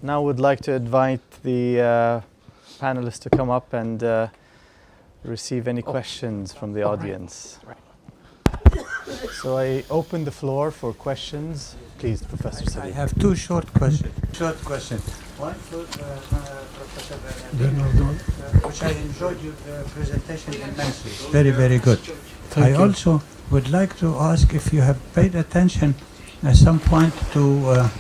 Now would like to invite the panelists to come up and receive any questions from the audience. So I open the floor for questions. Please, Professor Salim. I have two short questions. One for Professor Bernardo, which I enjoyed your presentation immensely. Very, very good. Thank you. Also would like to ask if you have paid attention at some point to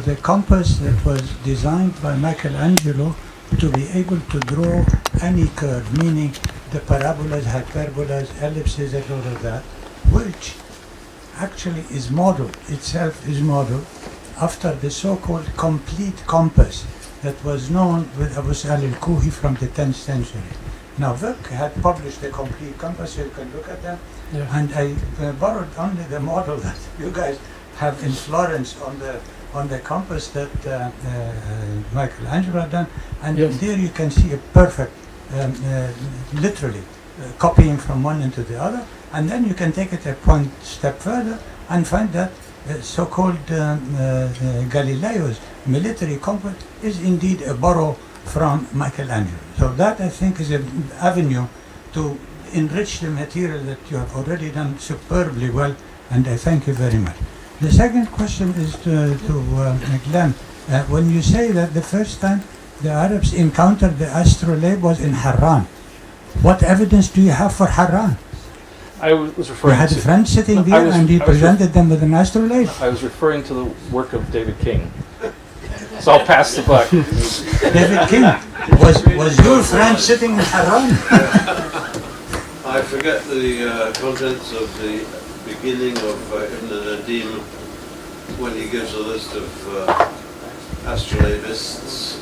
the compass that was designed by Michelangelo to be able to draw any curve, meaning the parabolas, hyperbolas, ellipses, and all of that, which actually is modeled, itself is modeled after the so-called complete compass that was known with Abu Sa'al al-Kuhi from the 10th century. Now, Verk had published the complete compass, so you can look at them, and I borrowed only the model that you guys have in Florence on the compass that Michelangelo had done, and there you can see a perfect, literally, copying from one into the other, and then you can take it a step further and find that so-called Galileo's military compass is indeed a borrow from Michelangelo. So that, I think, is an avenue to enrich the material that you have already done superbly well, and I thank you very much. The second question is to Glenn. When you say that the first time the Arabs encountered the astrolabe was in Harran, what evidence do you have for Harran? I was referring You had to... a friend sitting there and he presented them with an astrolabe? I was referring to the work of David King. So I'll pass the buck. David King, was your friend sitting in Harran? I forget the contents of the beginning of Ibn Nadim when he gives a list of astrolabists.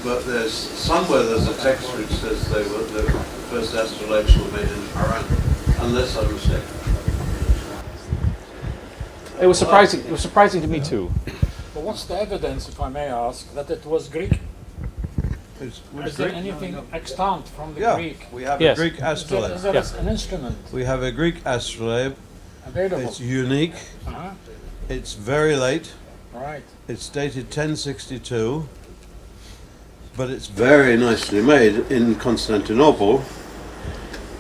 But there's somewhere there's a text which says the first astrolabes were made in Haran, unless I'm mistaken. It was surprising. It was surprising to me too. But what's the evidence, if I may ask, that it was Greek? Is there anything extant from the Greek? We have Yes. a Greek astrolabe. Is there Yes. an instrument We have a Greek astrolabe. available? It's unique. Uh-huh. It's very late. Right. It's dated 1062. But it's very nicely made in Constantinople.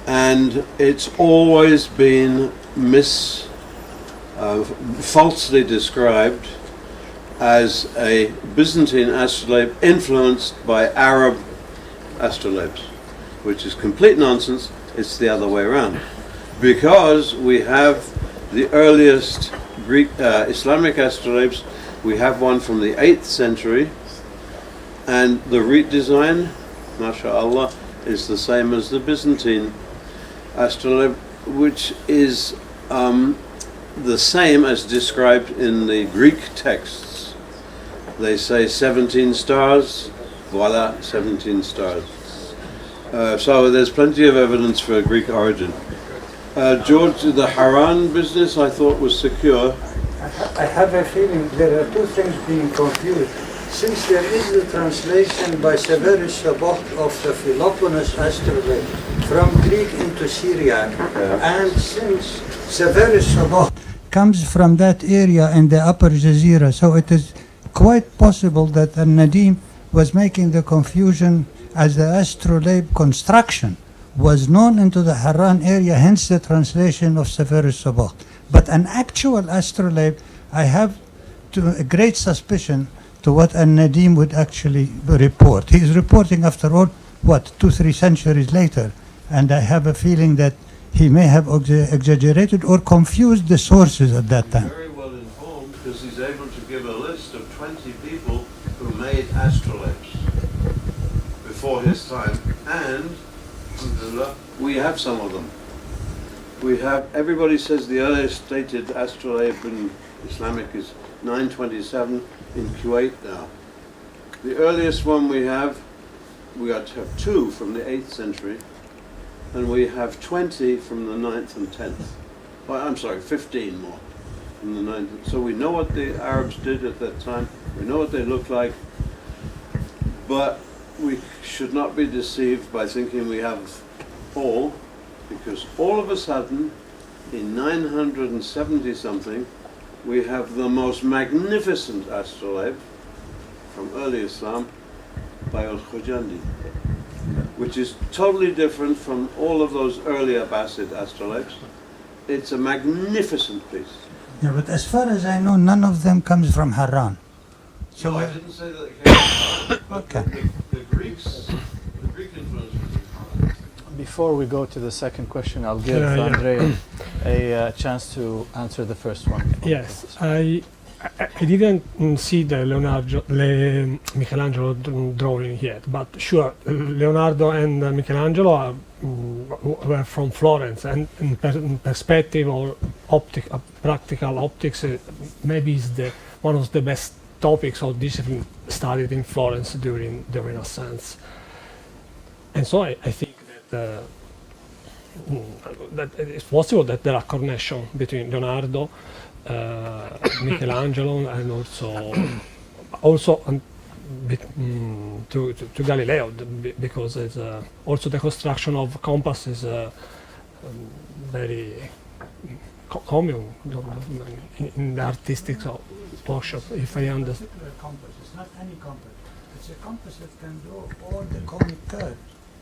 And it's always been falsely described as a Byzantine astrolabe influenced by Arab astrolabes, which is complete nonsense. It's the other way around, because we have the earliest Greek Islamic astrolabes. We have one from the 8th century, and the rite design, mashallah, is the same as the Byzantine astrolabe, which is the same as described in the Greek texts. They say 17 stars, voila, 17 stars. So there's plenty of evidence for Greek origin. George, the Haran business I thought was secure. I have a feeling there are two things being confused. Since there is the translation by Severus Sabot of the Philoponus astrolabe from Greek into Syriac, and since Severus Sabot comes from that area in the Upper Jazeera, so it is quite possible that Al-Nadim was making the confusion as the astrolabe construction was known into the Harran area, hence the translation of Severus Sabot. But an actual astrolabe, I have a great suspicion to what Al-Nadim would actually report. He is reporting, after all, 2-3 centuries later, and I have a feeling that he may have exaggerated or confused the sources at that time. Very well informed, because he's able to give a list of 20 people who made astrolabes before his time, and we have some of them. We have, everybody says the earliest dated astrolabe in Islamic is 927 in Kuwait now. The earliest one we have have 2 from the 8th century, and we have 20 from the 9th and 10th. Well, I'm sorry, 15 more from the 9th. So we know what the Arabs did at that time. We know what they looked like. But we should not be deceived by thinking we have all, because all of a sudden, in 970 something, we have the most magnificent astrolabe from early Islam by Al-Khujandi, which is totally different from all of those early Abbasid astrolabes. It's a magnificent piece. Yeah, but as far as I know, none of them comes from Haran. So No, I didn't say that it came from Okay. the Greeks, the Greek influence. Before we go to the second question, I'll give Yeah. Andre a chance to answer the first one. Yes, I didn't see the Michelangelo drawing yet, but sure, Leonardo and Michelangelo are, were from Florence, and in perspective or practical optics, maybe is one of the best topics or discipline studied in Florence during the Renaissance. And so I think that that it's possible that there are connections between Leonardo, Michelangelo, and also to Galileo, because it's also the construction of compass is very common in the artistic portion, if I understand. compass. It's not any compass. It's a compass that can do all the conic curves,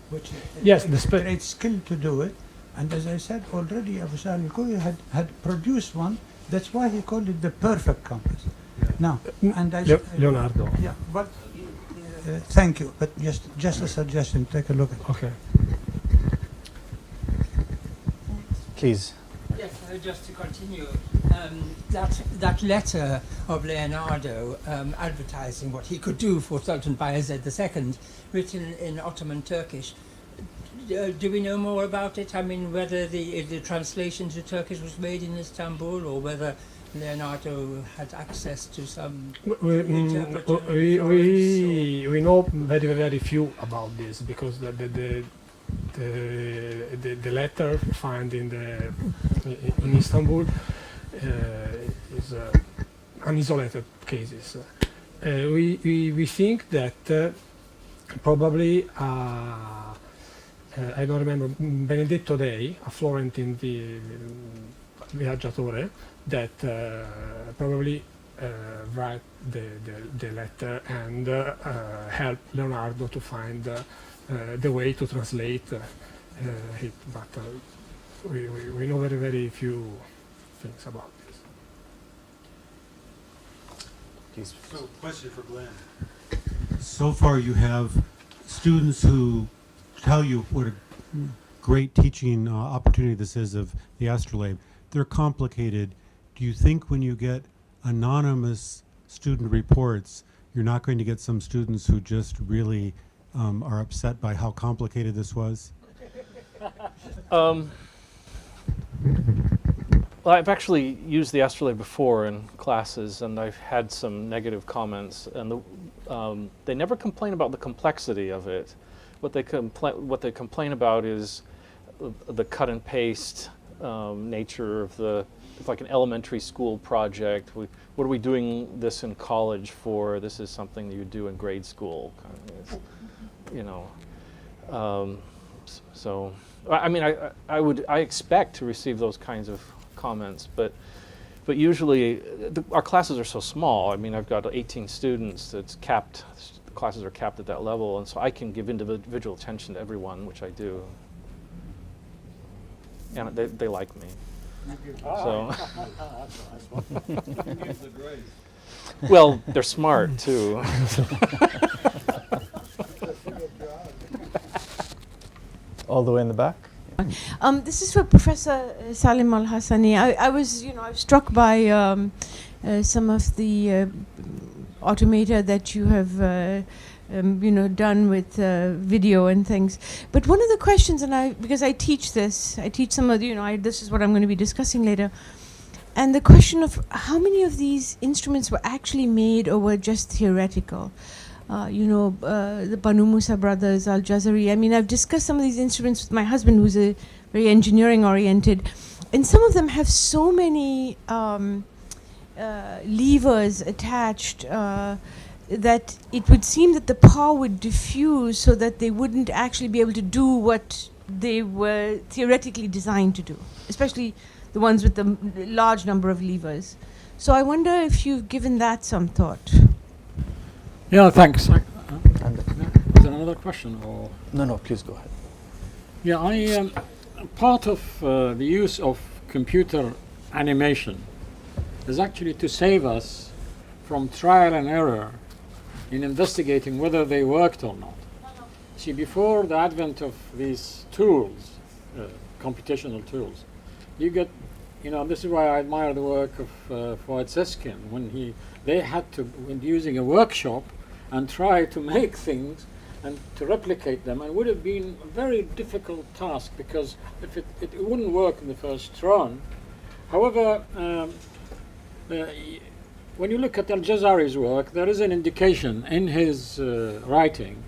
which Yes, takes great skill to do it. And as I said already, Abu Sa'al al-Kuhi had produced one. That's why he called it the perfect compass. Now, and Leonardo. Yeah, but thank you. But just a suggestion. Take a look at it. Okay. Please. Yes, just to continue, that letter of Leonardo advertising what he could do for Sultan Bayezid II, written in Ottoman Turkish, do we know more about it? I mean, whether the translation to Turkish was made in Istanbul, or whether Leonardo had access to some interpreter? We know very, very few about this, because the letter found in Istanbul is an isolated cases. We think that probably I don't remember, Benedetto Dei, a Florentine viaggiatore, that probably write the letter and help Leonardo to find the way to translate it, but we know very, very few things about this. Please. So, question for Glenn. So far, you have students who tell you what a great teaching opportunity this is of the astrolabe. They're complicated. Do you think when you get anonymous student reports, you're not going to get some students who just really are upset by how complicated this was? Well, I've actually used the astrolabe before in classes, and I've had some negative comments, and they never complain about the complexity of it. What they complain about is the cut and paste nature of it's like an elementary school project. What are we doing this in college for? This is something that you do in grade school. So I mean, I expect to receive those kinds of comments, but usually our classes are so small. I mean, I've got 18 students. It's capped. Classes are capped at that level, and so I can give individual attention to everyone, which I do, and they like me. So, well, they're smart too. All the way in the back. This is for Professor Salim Al-Hassani. I was struck by some of the automata that you have done with video and things. But one of the questions, because I teach some of this is what I'm going to be discussing later, and the question of how many of these instruments were actually made or were just theoretical. The Banu Musa brothers, Al-Jazari. I mean, I've discussed some of these instruments with my husband, who's a very engineering oriented, and some of them have so many levers attached that it would seem that the power would diffuse so that they wouldn't actually be able to do what they were theoretically designed to do, especially the ones with the large number of levers. So I wonder if you've given that some thought. Yeah, thanks. And Is there another question? Or no, please go ahead. yeah, part of the use of computer animation is actually to save us from trial and error in investigating whether they worked or not. See, before the advent of these tools, computational tools, you get, this is why I admire the work of Fuad Seskin, when they had to, when using a workshop and try to make things and to replicate them, and it would have been a very difficult task because if it wouldn't work in the first run. However, when you look at Al-Jazari's work, there is an indication in his writing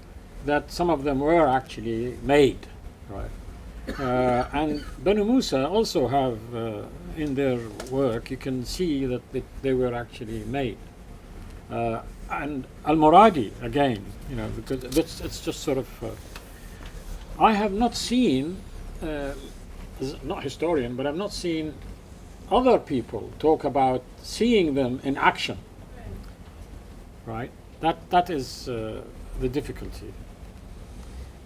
that some of them were actually made, right? And Banu Musa also have in their work, you can see that they were actually made. And Al-Muradi, again, because it's just sort of, I have not seen, not historian, but I've not seen other people talk about seeing them in action, right? That is the difficulty.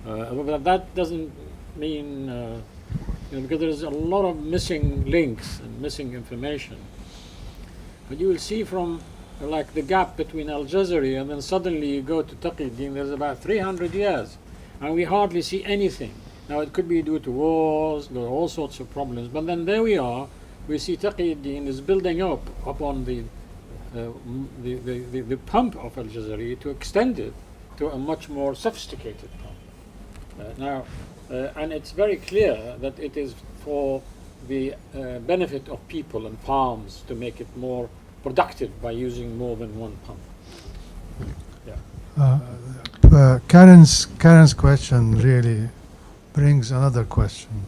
But that doesn't mean, because there's a lot of missing links and missing information. But you will see from like the gap between Al-Jazari and then suddenly you go to Taqiyuddin, there's about 300 years and we hardly see anything. Now it could be due to wars, there are all sorts of problems, but then there we are, we see Taqiyuddin is building up upon the pump of Al-Jazari to extend it to a much more sophisticated pump. And it's very clear that it is for the benefit of people and farms to make it more productive by using more than one pump. Yeah. Karen's question really brings another question.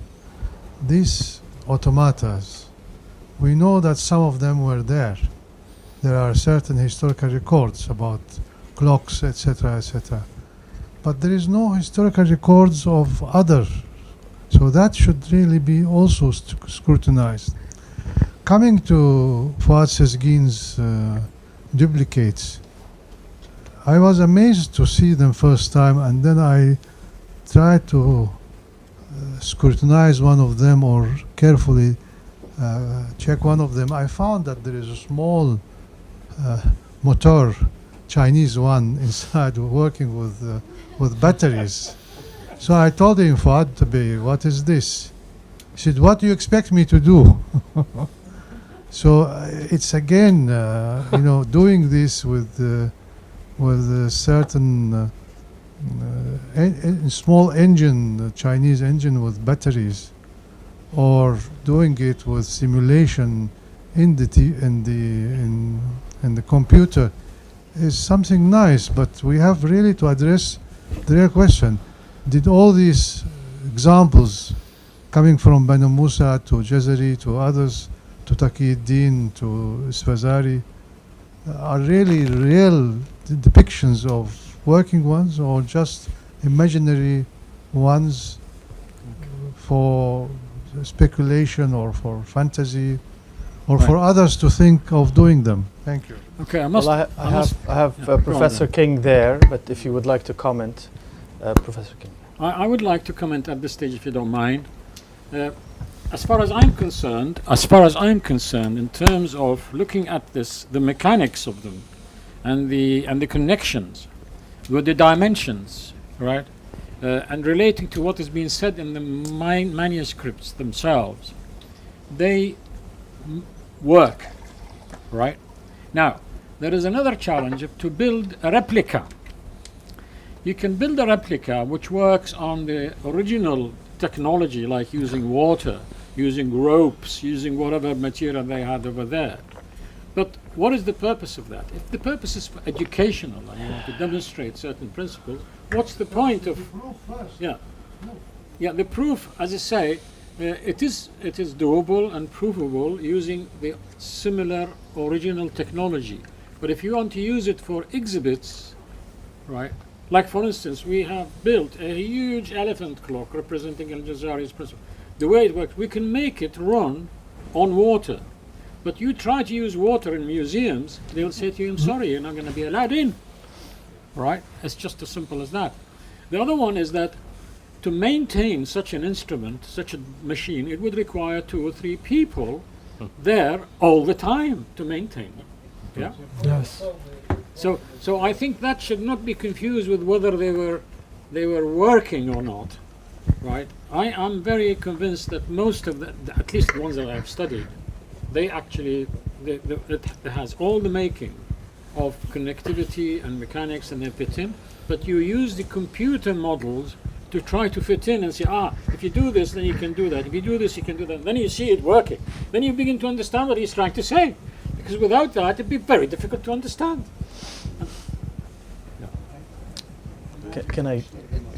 These automatas, we know that some of them were there. There are certain historical records about clocks, etc., etc. But there is no historical records of other. So that should really be also scrutinized. Coming to Fuad Seskin's duplicates, I was amazed to see them first time, and then I tried to scrutinize one of them or carefully check one of them. I found that there is a small motor, Chinese one, inside working with batteries. So I told him, Fuad, what is this? He said, what do you expect me to do? So it's again, doing this with a certain small engine, Chinese engine with batteries, or doing it with simulation in the computer is something nice. But we have really to address the real question: did all these examples, coming from Banu Musa to Jazari to others, to Taqiyuddin, to Isfazari, are really real depictions of working ones, or just imaginary ones for speculation or for fantasy, or for others to think of doing them? Thank you. Okay, I have Professor King there, but if you would like to comment, Professor King. I would like to comment at this stage, if you don't mind. As far as I'm concerned, in terms of looking at this, the mechanics of them, and the connections with the dimensions, right, and relating to what is being said in the manuscripts themselves, they work, right? Now, there is another challenge to build a replica. You can build a replica which works on the original technology, like using water, using ropes, using whatever material they had over there. But what is the purpose of that? If the purpose is educational and you want to demonstrate certain principles, what's the point of... The proof, as I say, it is doable and provable using the similar original technology. But if you want to use it for exhibits, right, like for instance, we have built a huge elephant clock representing Al-Jazari's principle. The way it works, we can make it run on water. But you try to use water in museums, they'll say to you, I'm sorry, you're not going to be allowed in. Right? It's just as simple as that. The other one is that to maintain such an instrument, such a machine, it would require 2 or 3 people there all the time to maintain them. Yeah? Yes. So I think that should not be confused with whether they were working or not. Right? I'm very convinced that most of the, at least the ones that I've studied, they actually, it has all the making of connectivity and mechanics and they fit in, but you use the computer models to try to fit in and say, if you do this, then you can do that. If you do this, you can do that. Then you see it working. Then you begin to understand what he's trying to say. Because without that, it'd be very difficult to understand. Can I?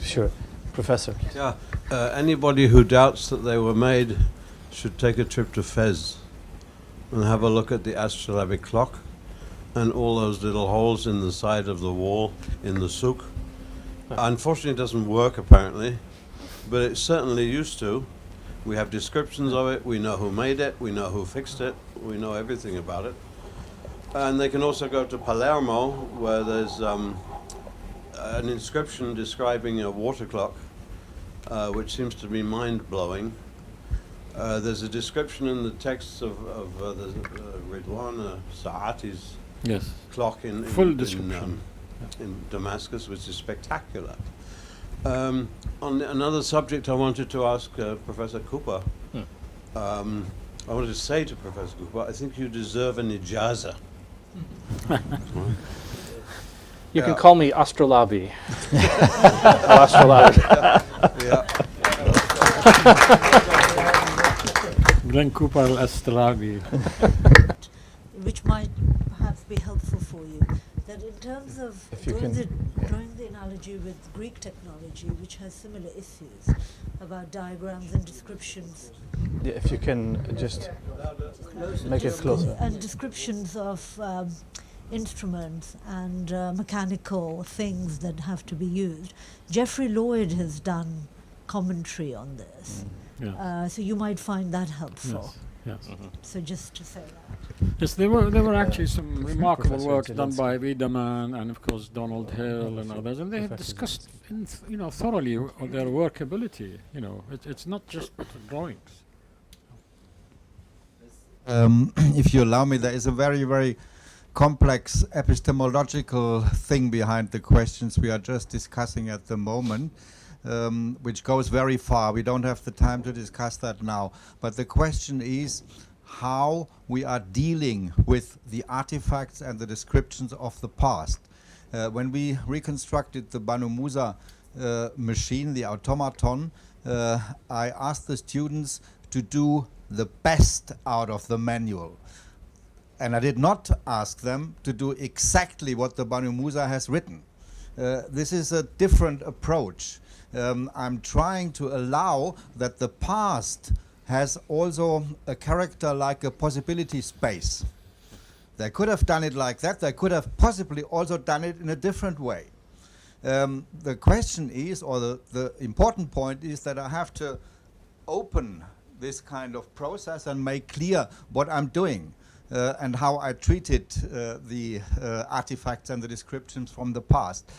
Sure. Professor. Yeah, anybody who doubts that they were made should take a trip to Fez and have a look at the astrolabic clock and all those little holes in the side of the wall in the souk. Unfortunately, it doesn't work apparently, but it certainly used to. We have descriptions of it, we know who made it, we know who fixed it, we know everything about it. And they can also go to Palermo, where there's an inscription describing a water clock, which seems to be mind-blowing. There's a description in the texts of the Ridwan Saati's clock in Damascus, which is spectacular. On another subject, I wanted to ask Professor Cooper. I wanted to say to Professor Cooper, I think you deserve an ijaza. You can call me Astrolabi. Astrolabi. Glenn Cooper Astrolabi. Which might perhaps be helpful for you. That in terms of drawing the analogy with Greek technology, which has similar issues about diagrams and descriptions. Yeah, if you can just make it closer. And descriptions of instruments and mechanical things that have to be used. Jeffrey Lloyd has done commentary on this. So you might find that helpful. Yes. So just to say that. Yes, there were actually some remarkable work done by Wiedemann and of course Donald Hill and others, and they have discussed thoroughly their workability. It's not just drawings. If you allow me, there is a very, very complex epistemological thing behind the questions we are just discussing at the moment, which goes very far. We don't have the time to discuss that now. But the question is how we are dealing with the artifacts and the descriptions of the past. When we reconstructed the Banu Musa machine, the automaton, I asked the students to do the best out of the manual. And I did not ask them to do exactly what the Banu Musa has written. This is a different approach. I'm trying to allow that the past has also a character like a possibility space. They could have done it like that. They could have possibly also done it in a different way. The question is, or the important point is that I have to open this kind of process and make clear what I'm doing. And how I treated the artifacts and the descriptions from the past.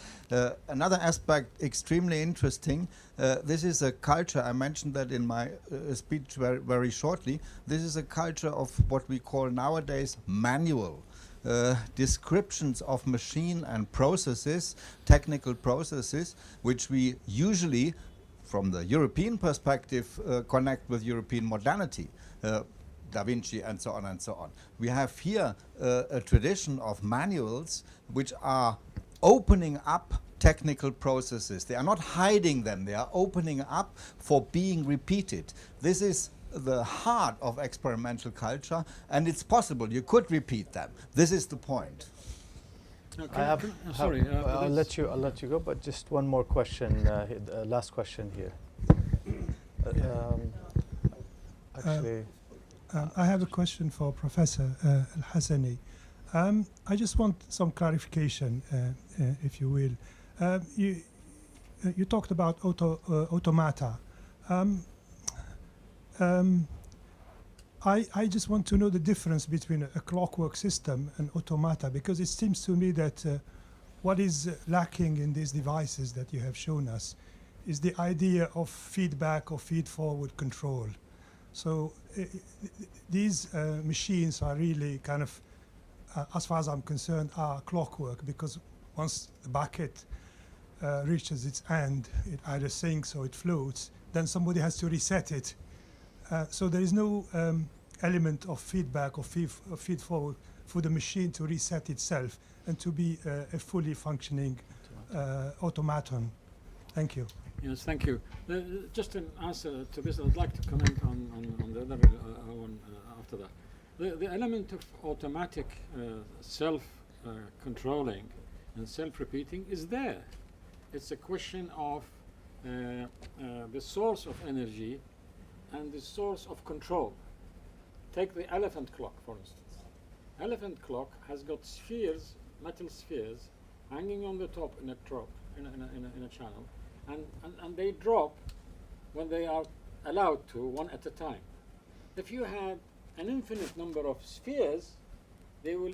Another aspect extremely interesting, this is a culture, I mentioned that in my speech very shortly, this is a culture of what we call nowadays manual. Descriptions of machine and processes, technical processes, which we usually, from the European perspective, connect with European modernity. Da Vinci and so on and so on. We have here a tradition of manuals which are opening up technical processes. They are not hiding them, they are opening up for being repeated. This is the heart of experimental culture, and it's possible, you could repeat them. This is the point. I'll let you go, but just one more question, last question here. I have a question for Professor Al-Hassani. I just want some clarification, if you will. You talked about I just want to know the difference between a clockwork system and automata, because it seems to me that what is lacking in these devices that you have shown us is the idea of feedback or feed-forward control. So these machines are really kind of, as far as I'm concerned, are clockwork, because once the bucket reaches its end, it either sinks or it floats, then somebody has to reset it. So there is no element of feedback or feed forward for the machine to reset itself and to be a fully functioning automaton. Thank you. Yes, thank you. Just an answer to this, I'd like to comment on the other one after that. The element of automatic self-controlling and self-repeating is there. It's a question of the source of energy and the source of control. Take the elephant clock, for instance. Elephant clock has got spheres, metal spheres, hanging on the top in a channel, and they drop when they are allowed to, one at a time. If you had an infinite number of spheres, they will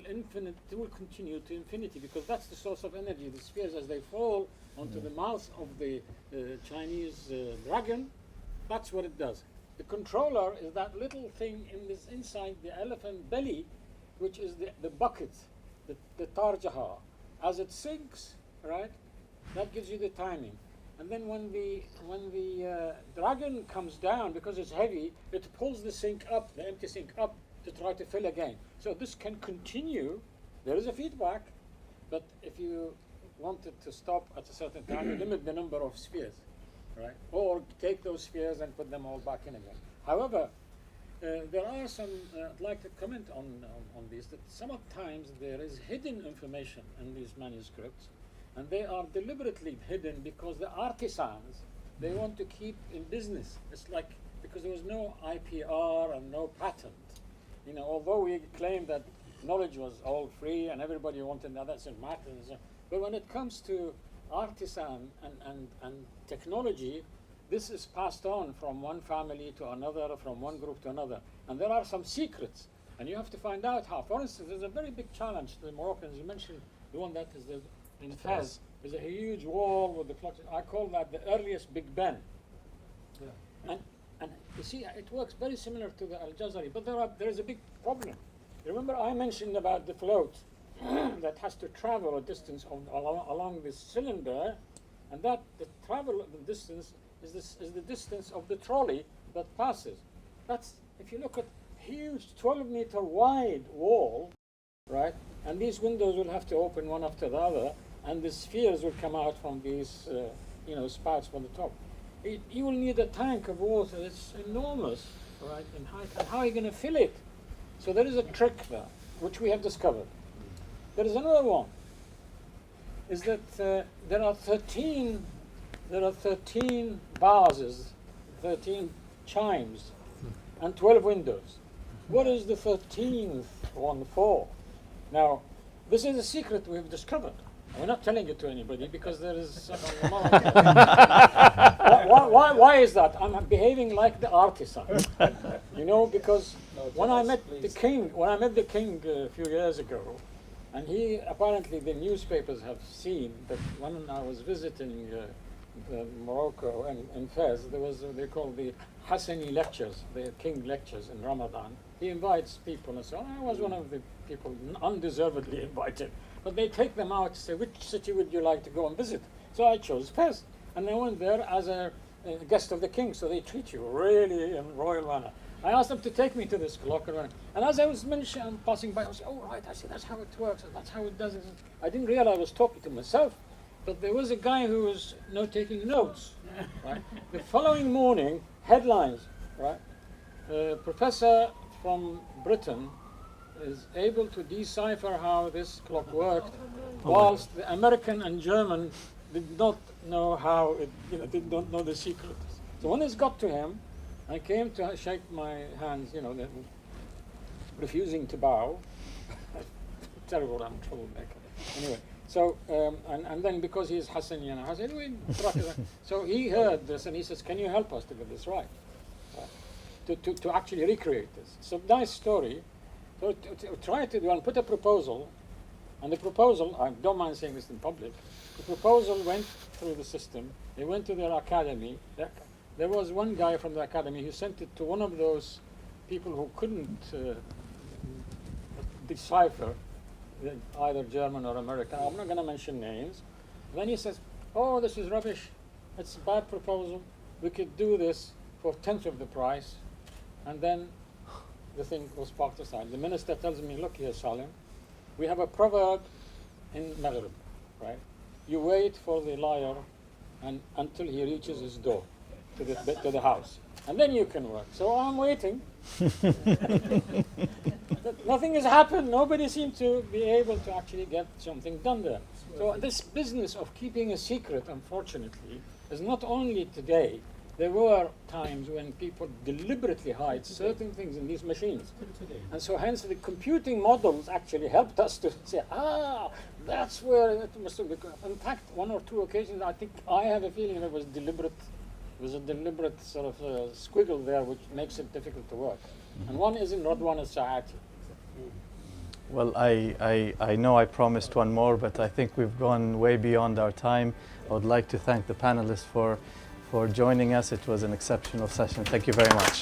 continue to infinity, because that's the source of energy. The spheres, as they fall onto the mouth of the Chinese dragon, that's what it does. The controller is that little thing inside the elephant belly, which is the bucket, the tarjaha. As it sinks, right, that gives you the timing. And then when the dragon comes down, because it's heavy, it pulls the sink up, the empty sink up, to try to fill again. So this can continue. There is a feedback, but if you want it to stop at a certain time, you limit the number of spheres, right? Or take those spheres and put them all back in again. However, there are some, I'd like to comment on these, that sometimes there is hidden information in these manuscripts, and they are deliberately hidden because the artisans, they want to keep in business. It's like, because there was no IPR and no patent. You know, although we claim that knowledge was all free and everybody wanted that, that's in matters. But when it comes to artisan and technology, this is passed on from one family to another, from one group to another. And there are some secrets, and you have to find out how. For instance, there's a very big challenge to the Moroccans. You mentioned the one that is in Fez. There's a huge wall with the clocks. I call that the earliest Big Ben. Yeah. And you see, it works very similar to the Al-Jazari, but there is a big problem. Remember I mentioned about the float that has to travel a distance along this cylinder, and that the distance is the distance of the trolley that passes. That's, if you look at huge 12-meter wide wall, right, and these windows will have to open one after the other, and the spheres will come out from these spouts from the top. You will need a tank of water that's enormous, right, in height. And how are you going to fill it? So there is a trick there, which we have discovered. There is another one, is that there are 13 vases, 13 chimes, and 12 windows. What is the 13th one for? Now, this is a secret we've discovered. We're not telling it to anybody because there is why is that? I'm behaving like the artisan, because when I met the king a few years ago, and he apparently, the newspapers have seen that when I was visiting Morocco and Fez, there was they call the Hassani lectures, the king lectures in Ramadan. He invites people and so on. I was one of the people undeservedly invited. But they take them out to say, which city would you like to go and visit? So I chose Fez. And I went there as a guest of the king, so they treat you really in royal manner. I asked them to take me to this clock, and as I was passing by, I was oh right, I see, that's how it works, and that's how it does it. I didn't realize I was talking to myself, but there was a guy who was taking notes. Right? The following morning, headlines, right? Professor from Britain is able to decipher how this clock worked, whilst the American and German did not know how it, did not know the secret. So when this got to him, I came to shake my hands, refusing to bow. Terrible, I'm a troublemaker. Anyway, so, and then because he's Hassani, I said, so he heard this and he says, can you help us to get this right? to actually recreate this. It's a nice story. So to try to do and put a proposal, and the proposal, I don't mind saying this in public, the proposal went through the system. They went to their academy. There was one guy from the academy who sent it to one of those people who couldn't decipher either German or American. I'm not going to mention names. Then he says, oh, this is rubbish. It's a bad proposal. We could do this for 1/10 of the price. And then the thing was parked aside. The minister tells me, look here, Salim, we have a proverb in Maghreb, right? You wait for the liar until he reaches his door to the house. And then you can work. So I'm waiting. Nothing has happened. Nobody seemed to be able to actually get something done there. So this business of keeping a secret, unfortunately, is not only today. There were times when people deliberately hide certain things in these machines. And so hence the computing models actually helped us to say, that's where it must have been. In fact, one or two occasions, I have a feeling there was deliberate. There's a deliberate sort of squiggle there which makes it difficult to work. And one is in Radwan al-Sa'ati. Well, I know I promised one more, but I think we've gone way beyond our time. I would like to thank the panelists for joining us. It was an exceptional session. Thank you very much.